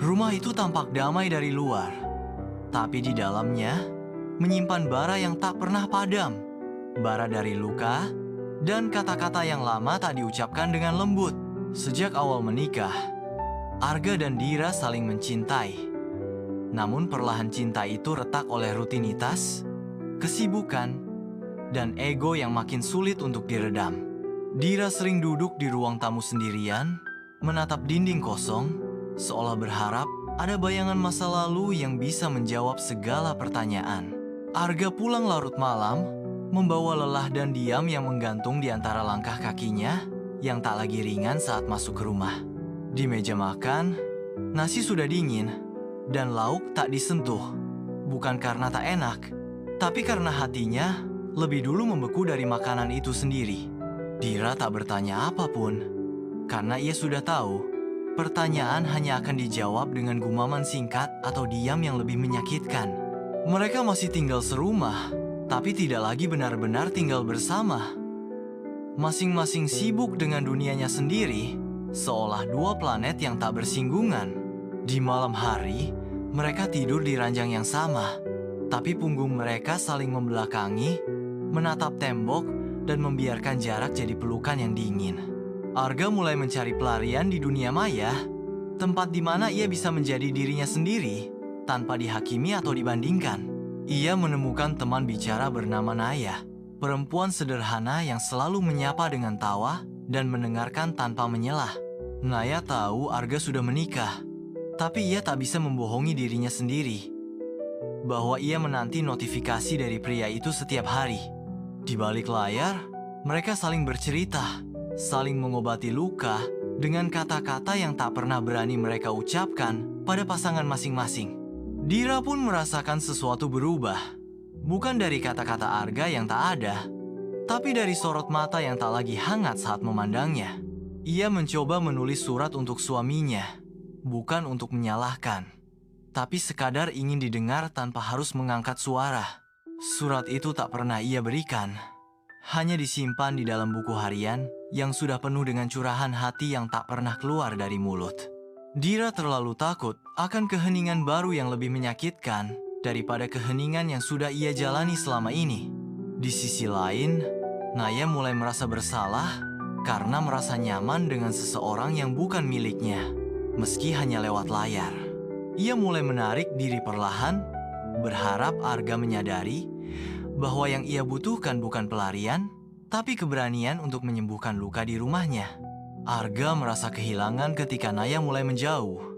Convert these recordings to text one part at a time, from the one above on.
Rumah itu tampak damai dari luar, tapi di dalamnya menyimpan bara yang tak pernah padam. Bara dari luka dan kata-kata yang lama tak diucapkan dengan lembut. Sejak awal menikah, Arga dan Dira saling mencintai. Namun perlahan cinta itu retak oleh rutinitas, kesibukan, dan ego yang makin sulit untuk diredam. Dira sering duduk di ruang tamu sendirian, menatap dinding kosong, seolah berharap ada bayangan masa lalu yang bisa menjawab segala pertanyaan. Arga pulang larut malam, membawa lelah dan diam yang menggantung di antara langkah kakinya yang tak lagi ringan saat masuk ke rumah. Di meja makan, nasi sudah dingin dan lauk tak disentuh. Bukan karena tak enak, tapi karena hatinya lebih dulu membeku dari makanan itu sendiri. Dira tak bertanya apapun, karena ia sudah tahu pertanyaan hanya akan dijawab dengan gumaman singkat atau diam yang lebih menyakitkan. Mereka masih tinggal serumah, tapi tidak lagi benar-benar tinggal bersama. Masing-masing sibuk dengan dunianya sendiri, seolah dua planet yang tak bersinggungan. Di malam hari, mereka tidur di ranjang yang sama, tapi punggung mereka saling membelakangi, menatap tembok, dan membiarkan jarak jadi pelukan yang dingin. Arga mulai mencari pelarian di dunia maya, tempat di mana ia bisa menjadi dirinya sendiri, tanpa dihakimi atau dibandingkan. Ia menemukan teman bicara bernama Naya, perempuan sederhana yang selalu menyapa dengan tawa dan mendengarkan tanpa menyelah. Naya tahu Arga sudah menikah, tapi ia tak bisa membohongi dirinya sendiri bahwa ia menanti notifikasi dari pria itu setiap hari. Di balik layar, mereka saling bercerita, saling mengobati luka dengan kata-kata yang tak pernah berani mereka ucapkan pada pasangan masing-masing. Dira pun merasakan sesuatu berubah. Bukan dari kata-kata Arga yang tak ada, tapi dari sorot mata yang tak lagi hangat saat memandangnya. Ia mencoba menulis surat untuk suaminya, bukan untuk menyalahkan, tapi sekadar ingin didengar tanpa harus mengangkat suara. Surat itu tak pernah ia berikan, hanya disimpan di dalam buku harian yang sudah penuh dengan curahan hati yang tak pernah keluar dari mulut. Dira terlalu takut akan keheningan baru yang lebih menyakitkan daripada keheningan yang sudah ia jalani selama ini. Di sisi lain, Naya mulai merasa bersalah karena merasa nyaman dengan seseorang yang bukan miliknya, meski hanya lewat layar. Ia mulai menarik diri perlahan, berharap Arga menyadari bahwa yang ia butuhkan bukan pelarian, tapi keberanian untuk menyembuhkan luka di rumahnya. Arga merasa kehilangan ketika Naya mulai menjauh.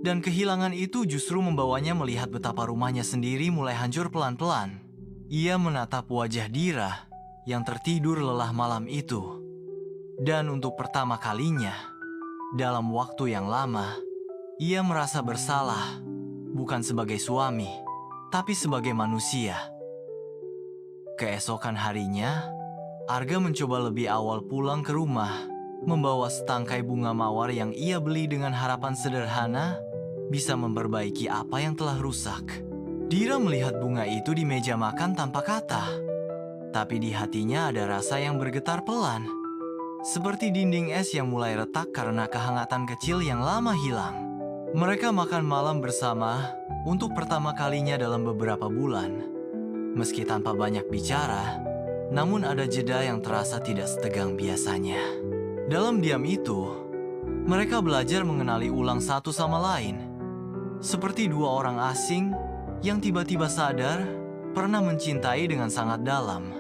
Dan kehilangan itu justru membawanya melihat betapa rumahnya sendiri mulai hancur pelan-pelan. Ia menatap wajah Dira yang tertidur lelah malam itu. Dan untuk pertama kalinya, dalam waktu yang lama, ia merasa bersalah, bukan sebagai suami, tapi sebagai manusia. Keesokan harinya, Arga mencoba lebih awal pulang ke rumah, membawa setangkai bunga mawar yang ia beli dengan harapan sederhana bisa memperbaiki apa yang telah rusak. Dira melihat bunga itu di meja makan tanpa kata, tapi di hatinya ada rasa yang bergetar pelan, seperti dinding es yang mulai retak karena kehangatan kecil yang lama hilang. Mereka makan malam bersama untuk pertama kalinya dalam beberapa bulan. Meski tanpa banyak bicara, namun ada jeda yang terasa tidak setegang biasanya. Dalam diam itu, mereka belajar mengenali ulang satu sama lain. Seperti dua orang asing yang tiba-tiba sadar pernah mencintai dengan sangat dalam.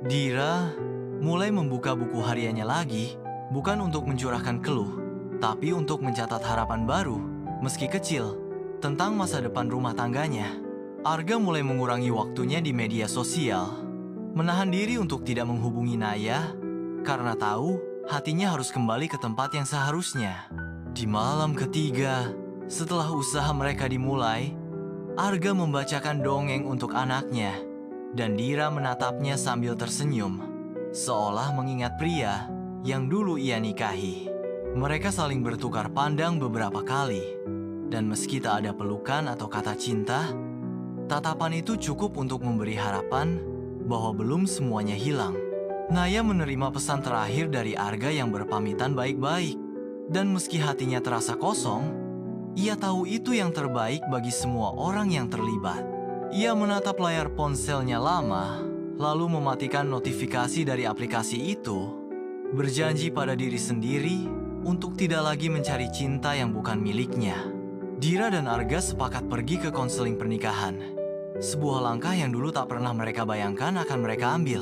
Dira mulai membuka buku hariannya lagi, bukan untuk mencurahkan keluh, tapi untuk mencatat harapan baru, meski kecil, tentang masa depan rumah tangganya. Arga mulai mengurangi waktunya di media sosial, menahan diri untuk tidak menghubungi Naya, karena tahu hatinya harus kembali ke tempat yang seharusnya. Di malam ketiga, setelah usaha mereka dimulai, Arga membacakan dongeng untuk anaknya, dan Dira menatapnya sambil tersenyum, seolah mengingat pria yang dulu ia nikahi. Mereka saling bertukar pandang beberapa kali, dan meski tak ada pelukan atau kata cinta, tatapan itu cukup untuk memberi harapan bahwa belum semuanya hilang. Naya menerima pesan terakhir dari Arga yang berpamitan baik-baik, dan meski hatinya terasa kosong, Ia tahu itu yang terbaik bagi semua orang yang terlibat. Ia menatap layar ponselnya lama, lalu mematikan notifikasi dari aplikasi itu, berjanji pada diri sendiri untuk tidak lagi mencari cinta yang bukan miliknya. Dira dan Arga sepakat pergi ke konseling pernikahan. Sebuah langkah yang dulu tak pernah mereka bayangkan akan mereka ambil.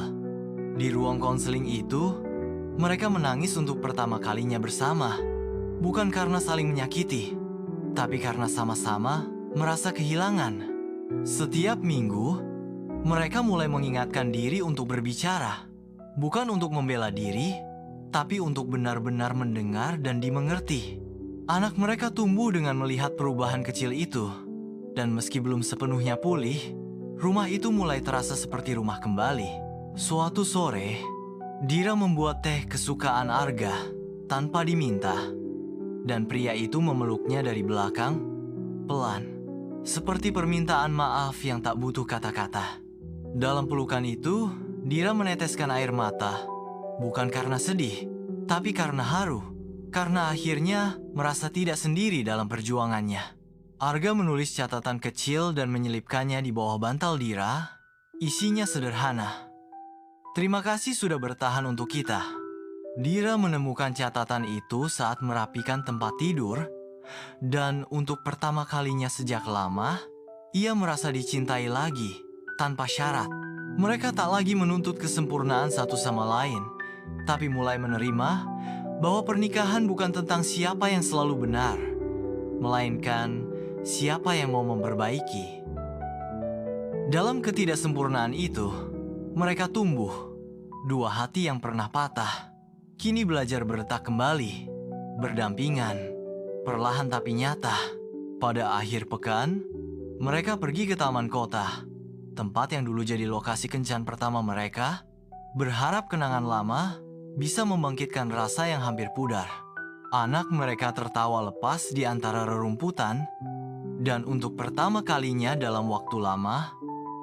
Di ruang konseling itu, mereka menangis untuk pertama kalinya bersama. Bukan karena saling menyakiti, tapi karena sama-sama merasa kehilangan. Setiap minggu, mereka mulai mengingatkan diri untuk berbicara. Bukan untuk membela diri, tapi untuk benar-benar mendengar dan dimengerti. Anak mereka tumbuh dengan melihat perubahan kecil itu. Dan meski belum sepenuhnya pulih, rumah itu mulai terasa seperti rumah kembali. Suatu sore, Dira membuat teh kesukaan Arga tanpa diminta. Dan pria itu memeluknya dari belakang, pelan. Seperti permintaan maaf yang tak butuh kata-kata. Dalam pelukan itu, Dira meneteskan air mata. Bukan karena sedih, tapi karena haru. Karena akhirnya merasa tidak sendiri dalam perjuangannya. Arga menulis catatan kecil dan menyelipkannya di bawah bantal Dira. Isinya sederhana. Terima kasih sudah bertahan untuk kita. Dira menemukan catatan itu saat merapikan tempat tidur. Dan untuk pertama kalinya sejak lama, ia merasa dicintai lagi, tanpa syarat. Mereka tak lagi menuntut kesempurnaan satu sama lain, tapi mulai menerima bahwa pernikahan bukan tentang siapa yang selalu benar, melainkan siapa yang mau memperbaiki. Dalam ketidaksempurnaan itu, mereka tumbuh. Dua hati yang pernah patah, kini belajar berdetak kembali, berdampingan, perlahan tapi nyata. Pada akhir pekan, mereka pergi ke taman kota, tempat yang dulu jadi lokasi kencan pertama mereka, berharap kenangan lama bisa membangkitkan rasa yang hampir pudar. Anak mereka tertawa lepas di antara rerumputan, dan untuk pertama kalinya dalam waktu lama,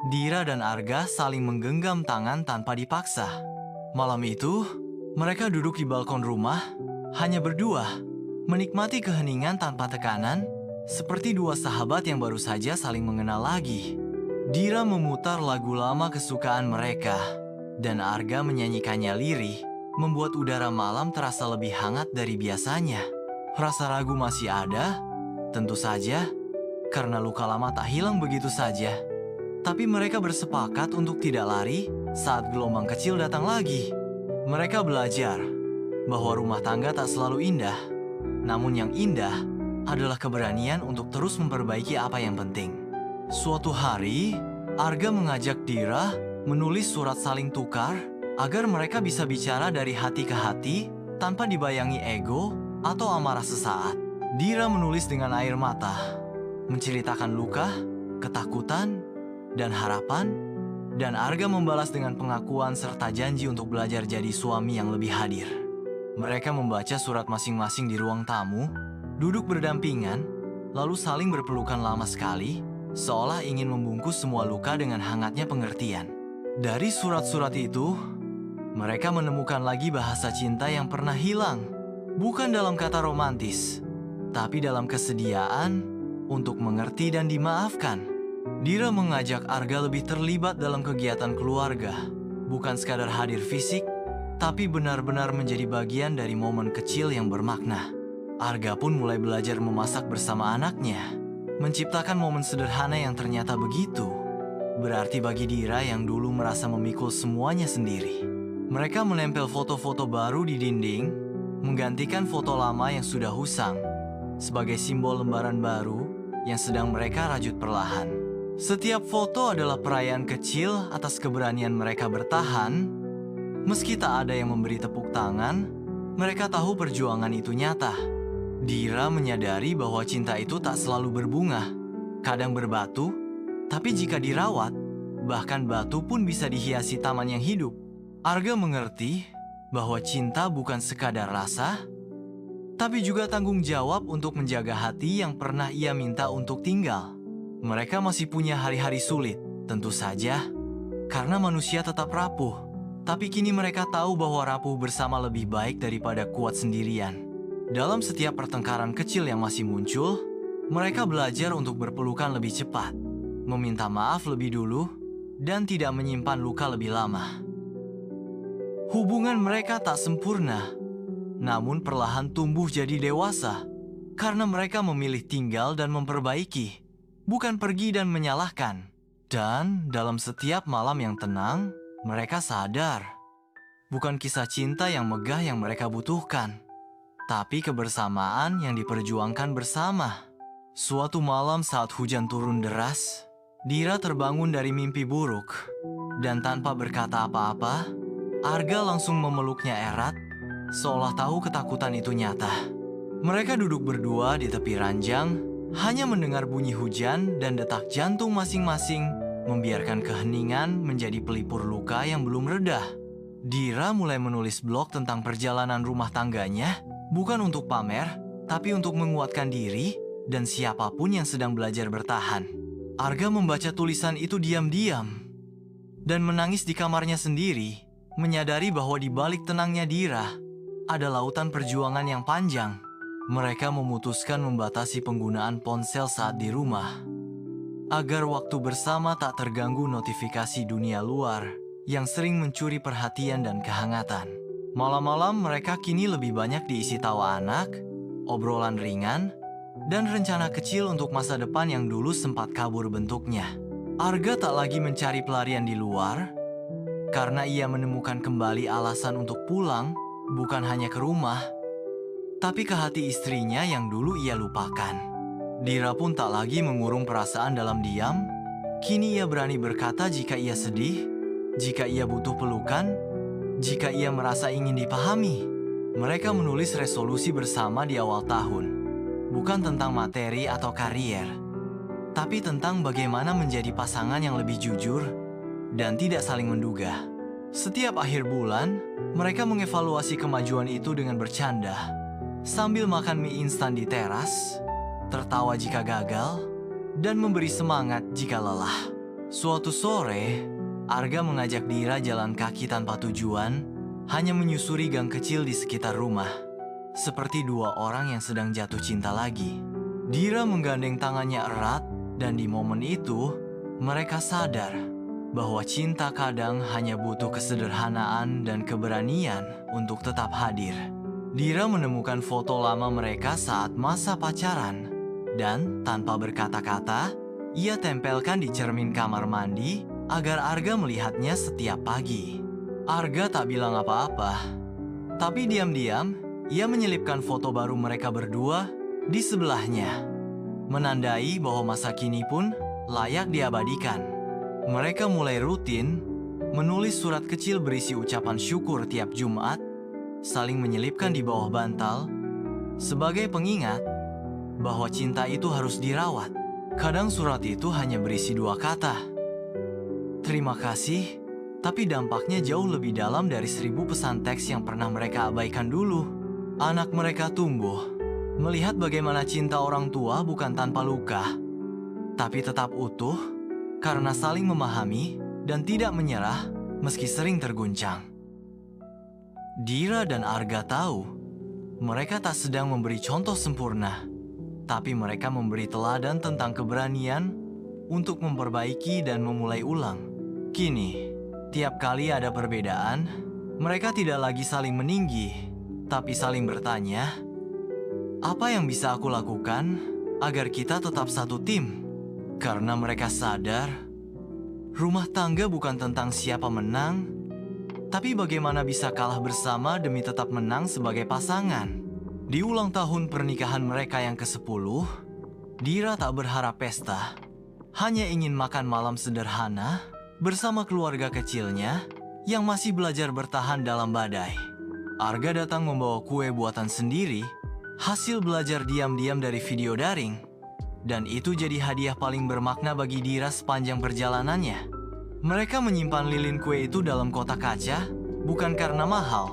Dira dan Arga saling menggenggam tangan tanpa dipaksa. Malam itu, mereka duduk di balkon rumah, hanya berdua, menikmati keheningan tanpa tekanan, seperti dua sahabat yang baru saja saling mengenal lagi. Dira memutar lagu lama kesukaan mereka, dan Arga menyanyikannya lirih, membuat udara malam terasa lebih hangat dari biasanya. Rasa ragu masih ada, tentu saja, karena luka lama tak hilang begitu saja. Tapi mereka bersepakat untuk tidak lari saat gelombang kecil datang lagi. Mereka belajar bahwa rumah tangga tak selalu indah, namun yang indah adalah keberanian untuk terus memperbaiki apa yang penting. Suatu hari, Arga mengajak Dira menulis surat saling tukar agar mereka bisa bicara dari hati ke hati tanpa dibayangi ego atau amarah sesaat. Dira menulis dengan air mata, menceritakan luka, ketakutan, dan harapan, dan Arga membalas dengan pengakuan serta janji untuk belajar jadi suami yang lebih hadir. Mereka membaca surat masing-masing di ruang tamu, duduk berdampingan, lalu saling berpelukan lama sekali, seolah ingin membungkus semua luka dengan hangatnya pengertian. Dari surat-surat itu, mereka menemukan lagi bahasa cinta yang pernah hilang, bukan dalam kata romantis, tapi dalam kesediaan untuk mengerti dan dimaafkan. Dira mengajak Arga lebih terlibat dalam kegiatan keluarga, bukan sekadar hadir fisik, tapi benar-benar menjadi bagian dari momen kecil yang bermakna. Arga pun mulai belajar memasak bersama anaknya, menciptakan momen sederhana yang ternyata begitu berarti bagi Dira yang dulu merasa memikul semuanya sendiri. Mereka menempel foto-foto baru di dinding, menggantikan foto lama yang sudah usang, sebagai simbol lembaran baru yang sedang mereka rajut perlahan. Setiap foto adalah perayaan kecil atas keberanian mereka bertahan. Meski tak ada yang memberi tepuk tangan, mereka tahu perjuangan itu nyata. Dira menyadari bahwa cinta itu tak selalu berbunga, kadang berbatu, tapi jika dirawat, bahkan batu pun bisa dihiasi taman yang hidup. Arga mengerti bahwa cinta bukan sekadar rasa, tapi juga tanggung jawab untuk menjaga hati yang pernah ia minta untuk tinggal. Mereka masih punya hari-hari sulit, tentu saja, karena manusia tetap rapuh. Tapi kini mereka tahu bahwa rapuh bersama lebih baik daripada kuat sendirian. Dalam setiap pertengkaran kecil yang masih muncul, Mereka belajar untuk berpelukan lebih cepat, meminta maaf lebih dulu, dan tidak menyimpan luka lebih lama. Hubungan mereka tak sempurna, namun perlahan tumbuh jadi dewasa karena mereka memilih tinggal dan memperbaiki, bukan pergi dan menyalahkan. Dan dalam setiap malam yang tenang, mereka sadar bukan kisah cinta yang megah yang mereka butuhkan, tapi kebersamaan yang diperjuangkan bersama. Suatu malam saat hujan turun deras, Dira terbangun dari mimpi buruk, dan tanpa berkata apa-apa, Arga langsung memeluknya erat, seolah tahu ketakutan itu nyata. Mereka duduk berdua di tepi ranjang, hanya mendengar bunyi hujan dan detak jantung masing-masing, membiarkan keheningan menjadi pelipur luka yang belum reda. Dira mulai menulis blog tentang perjalanan rumah tangganya, bukan untuk pamer, tapi untuk menguatkan diri dan siapapun yang sedang belajar bertahan. Arga membaca tulisan itu diam-diam dan menangis di kamarnya sendiri, menyadari bahwa di balik tenangnya Dira ada lautan perjuangan yang panjang. Mereka memutuskan membatasi penggunaan ponsel saat di rumah, agar waktu bersama tak terganggu notifikasi dunia luar yang sering mencuri perhatian dan kehangatan. Malam-malam mereka kini lebih banyak diisi tawa anak, obrolan ringan, dan rencana kecil untuk masa depan yang dulu sempat kabur bentuknya. Arga tak lagi mencari pelarian di luar, karena ia menemukan kembali alasan untuk pulang, bukan hanya ke rumah, tapi ke hati istrinya yang dulu ia lupakan. Dira pun tak lagi mengurung perasaan dalam diam. Kini ia berani berkata jika ia sedih, jika ia butuh pelukan, jika ia merasa ingin dipahami. Mereka menulis resolusi bersama di awal tahun, bukan tentang materi atau karier, tapi tentang bagaimana menjadi pasangan yang lebih jujur dan tidak saling menduga. Setiap akhir bulan, mereka mengevaluasi kemajuan itu dengan bercanda, sambil makan mie instan di teras, tertawa jika gagal, dan memberi semangat jika lelah. Suatu sore, Arga mengajak Dira jalan kaki tanpa tujuan, hanya menyusuri gang kecil di sekitar rumah, seperti dua orang yang sedang jatuh cinta lagi. Dira menggandeng tangannya erat, dan di momen itu, mereka sadar bahwa cinta kadang hanya butuh kesederhanaan dan keberanian untuk tetap hadir. Dira menemukan foto lama mereka saat masa pacaran, dan tanpa berkata-kata, ia tempelkan di cermin kamar mandi agar Arga melihatnya setiap pagi. Arga tak bilang apa-apa, tapi diam-diam ia menyelipkan foto baru mereka berdua di sebelahnya, menandai bahwa masa kini pun layak diabadikan. Mereka mulai rutin menulis surat kecil berisi ucapan syukur tiap Jumat, saling menyelipkan di bawah bantal, sebagai pengingat bahwa cinta itu harus dirawat. Kadang surat itu hanya berisi 2 kata, "Terima kasih," tapi dampaknya jauh lebih dalam dari 1000 pesan teks yang pernah mereka abaikan dulu. Anak mereka tumbuh, melihat bagaimana cinta orang tua bukan tanpa luka, tapi tetap utuh karena saling memahami dan tidak menyerah meski sering terguncang. Dira dan Arga tahu, mereka tak sedang memberi contoh sempurna, tapi mereka memberi teladan tentang keberanian untuk memperbaiki dan memulai ulang. Kini, tiap kali ada perbedaan, mereka tidak lagi saling meninggi, tapi saling bertanya, apa yang bisa aku lakukan agar kita tetap satu tim? Karena mereka sadar, rumah tangga bukan tentang siapa menang, tapi bagaimana bisa kalah bersama demi tetap menang sebagai pasangan. Di ulang tahun pernikahan mereka yang ke-10, Dira tak berharap pesta, hanya ingin makan malam sederhana bersama keluarga kecilnya yang masih belajar bertahan dalam badai. Arga datang membawa kue buatan sendiri, hasil belajar diam-diam dari video daring, dan itu jadi hadiah paling bermakna bagi Dira sepanjang perjalanannya. Mereka menyimpan lilin kue itu dalam kotak kaca, bukan karena mahal,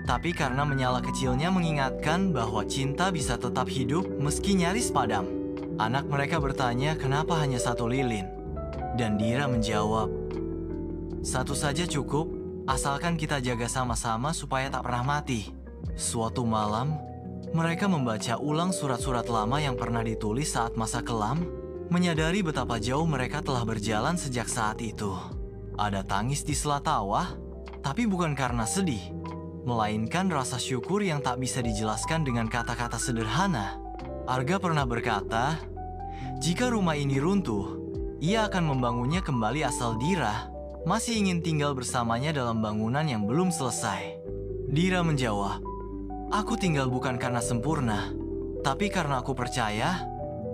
tapi karena menyala kecilnya mengingatkan bahwa cinta bisa tetap hidup meski nyaris padam. Anak mereka bertanya kenapa hanya 1 lilin, dan Dira menjawab, 1 saja cukup, asalkan kita jaga sama-sama supaya tak pernah mati. Suatu malam, Mereka membaca ulang surat-surat lama yang pernah ditulis saat masa kelam, menyadari betapa jauh mereka telah berjalan sejak saat itu. Ada tangis di sela tawa, tapi bukan karena sedih, melainkan rasa syukur yang tak bisa dijelaskan dengan kata-kata sederhana. Arga pernah berkata, jika rumah ini runtuh, ia akan membangunnya kembali asal Dira masih ingin tinggal bersamanya dalam bangunan yang belum selesai. Dira menjawab, aku tinggal bukan karena sempurna, tapi karena aku percaya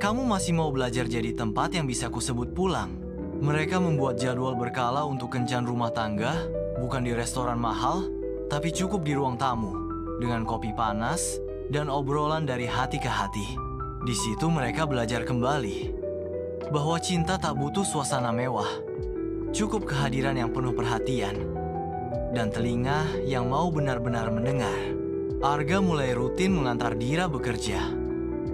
kamu masih mau belajar jadi tempat yang bisa kusebut pulang. Mereka membuat jadwal berkala untuk kencan rumah tangga, bukan di restoran mahal, tapi cukup di ruang tamu, dengan kopi panas dan obrolan dari hati ke hati. Di situ mereka belajar kembali bahwa cinta tak butuh suasana mewah, cukup kehadiran yang penuh perhatian dan telinga yang mau benar-benar mendengar. Arga mulai rutin mengantar Dira bekerja,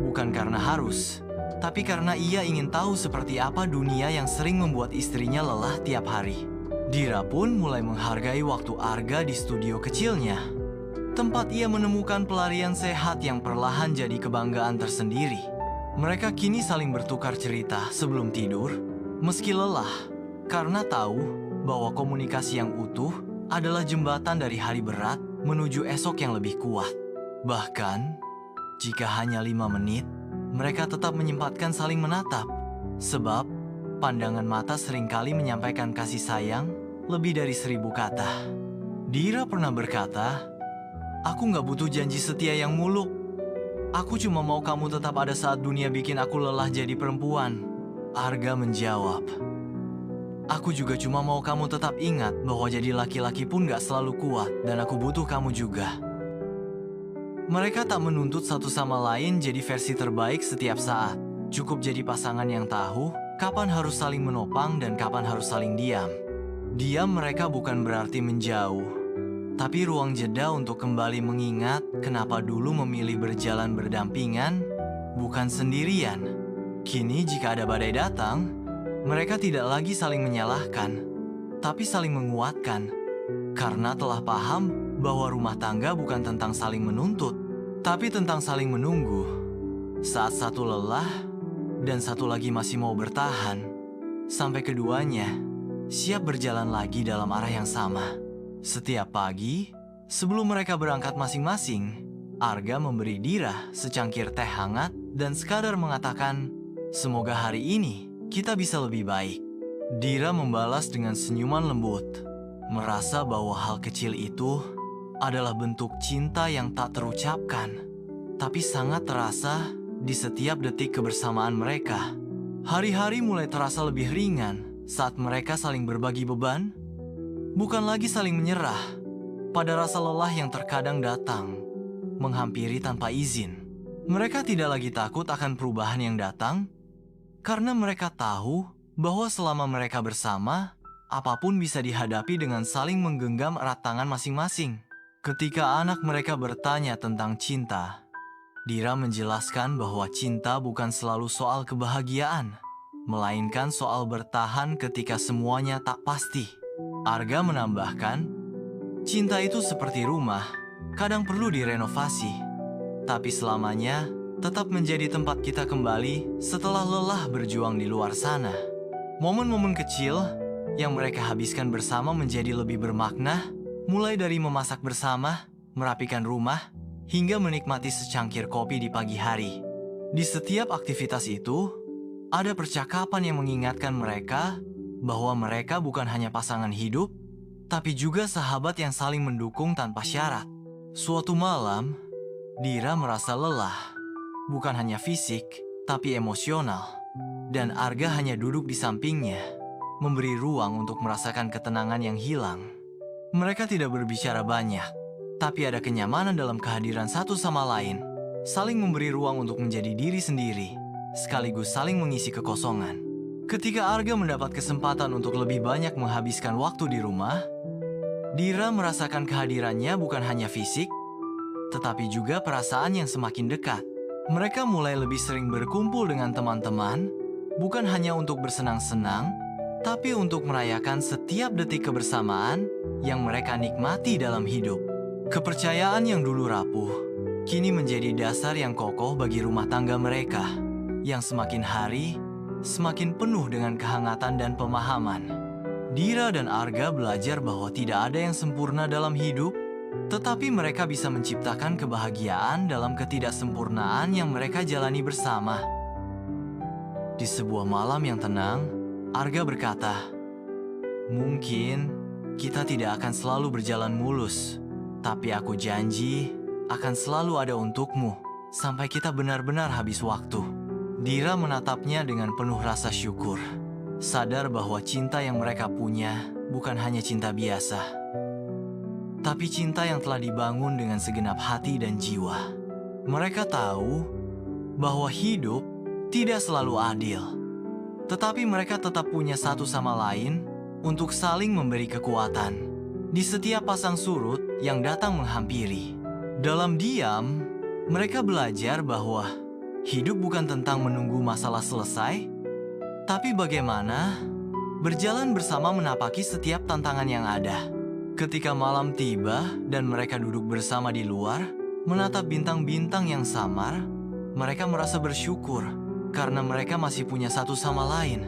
bukan karena harus, tapi karena ia ingin tahu seperti apa dunia yang sering membuat istrinya lelah tiap hari. Dira pun mulai menghargai waktu Arga di studio kecilnya, tempat ia menemukan pelarian sehat yang perlahan jadi kebanggaan tersendiri. Mereka kini saling bertukar cerita sebelum tidur, meski lelah, karena tahu bahwa komunikasi yang utuh adalah jembatan dari hari berat menuju esok yang lebih kuat. Bahkan, jika hanya 5 menit, mereka tetap menyempatkan saling menatap, sebab pandangan mata seringkali menyampaikan kasih sayang lebih dari 1000 kata. Dira pernah berkata, aku gak butuh janji setia yang muluk. Aku cuma mau kamu tetap ada saat dunia bikin aku lelah jadi perempuan. Arga menjawab, aku juga cuma mau kamu tetap ingat bahwa jadi laki-laki pun gak selalu kuat dan aku butuh kamu juga. Mereka tak menuntut satu sama lain jadi versi terbaik setiap saat. Cukup jadi pasangan yang tahu kapan harus saling menopang dan kapan harus saling diam. Diam mereka bukan berarti menjauh, tapi ruang jeda untuk kembali mengingat kenapa dulu memilih berjalan berdampingan, bukan sendirian. Kini jika ada badai datang, mereka tidak lagi saling menyalahkan, tapi saling menguatkan. Karena telah paham bahwa rumah tangga bukan tentang saling menuntut, tapi tentang saling menunggu. Saat satu lelah, dan satu lagi masih mau bertahan, sampai keduanya siap berjalan lagi dalam arah yang sama. Setiap pagi, sebelum mereka berangkat masing-masing, Arga memberi Dira secangkir teh hangat dan sekadar mengatakan, semoga hari ini kita bisa lebih baik. Dira membalas dengan senyuman lembut, merasa bahwa hal kecil itu adalah bentuk cinta yang tak terucapkan, tapi sangat terasa di setiap detik kebersamaan mereka. Hari-hari mulai terasa lebih ringan saat mereka saling berbagi beban, bukan lagi saling menyerah pada rasa lelah yang terkadang datang, menghampiri tanpa izin. Mereka tidak lagi takut akan perubahan yang datang, karena mereka tahu bahwa selama mereka bersama, apapun bisa dihadapi dengan saling menggenggam erat tangan masing-masing. Ketika anak mereka bertanya tentang cinta, Dira menjelaskan bahwa cinta bukan selalu soal kebahagiaan, melainkan soal bertahan ketika semuanya tak pasti. Arga menambahkan, cinta itu seperti rumah, kadang perlu direnovasi, tapi selamanya tetap menjadi tempat kita kembali setelah lelah berjuang di luar sana. Momen-momen kecil yang mereka habiskan bersama menjadi lebih bermakna, mulai dari memasak bersama, merapikan rumah, hingga menikmati secangkir kopi di pagi hari. Di setiap aktivitas itu, ada percakapan yang mengingatkan mereka bahwa mereka bukan hanya pasangan hidup, tapi juga sahabat yang saling mendukung tanpa syarat. Suatu malam, Dira merasa lelah, bukan hanya fisik, tapi emosional. Dan Arga hanya duduk di sampingnya, memberi ruang untuk merasakan ketenangan yang hilang. Mereka tidak berbicara banyak, tapi ada kenyamanan dalam kehadiran satu sama lain, saling memberi ruang untuk menjadi diri sendiri, sekaligus saling mengisi kekosongan. Ketika Arga mendapat kesempatan untuk lebih banyak menghabiskan waktu di rumah, Dira merasakan kehadirannya bukan hanya fisik, tetapi juga perasaan yang semakin dekat. Mereka mulai lebih sering berkumpul dengan teman-teman, bukan hanya untuk bersenang-senang, tapi untuk merayakan setiap detik kebersamaan yang mereka nikmati dalam hidup. Kepercayaan yang dulu rapuh, kini menjadi dasar yang kokoh bagi rumah tangga mereka, yang semakin hari semakin penuh dengan kehangatan dan pemahaman. Dira dan Arga belajar bahwa tidak ada yang sempurna dalam hidup, tetapi mereka bisa menciptakan kebahagiaan dalam ketidaksempurnaan yang mereka jalani bersama. Di sebuah malam yang tenang, Arga berkata, "Mungkin kita tidak akan selalu berjalan mulus, tapi aku janji akan selalu ada untukmu sampai kita benar-benar habis waktu." Dira menatapnya dengan penuh rasa syukur, sadar bahwa cinta yang mereka punya bukan hanya cinta biasa, tapi cinta yang telah dibangun dengan segenap hati dan jiwa. Mereka tahu bahwa hidup tidak selalu adil, tetapi mereka tetap punya satu sama lain untuk saling memberi kekuatan di setiap pasang surut yang datang menghampiri. Dalam diam, mereka belajar bahwa hidup bukan tentang menunggu masalah selesai, tapi bagaimana berjalan bersama menapaki setiap tantangan yang ada. Ketika malam tiba dan mereka duduk bersama di luar, menatap bintang-bintang yang samar, mereka merasa bersyukur karena mereka masih punya satu sama lain.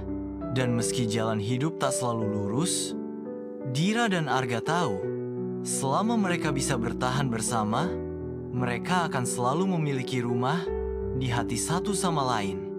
Dan meski jalan hidup tak selalu lurus, Dira dan Arga tahu, selama mereka bisa bertahan bersama, mereka akan selalu memiliki rumah di hati satu sama lain.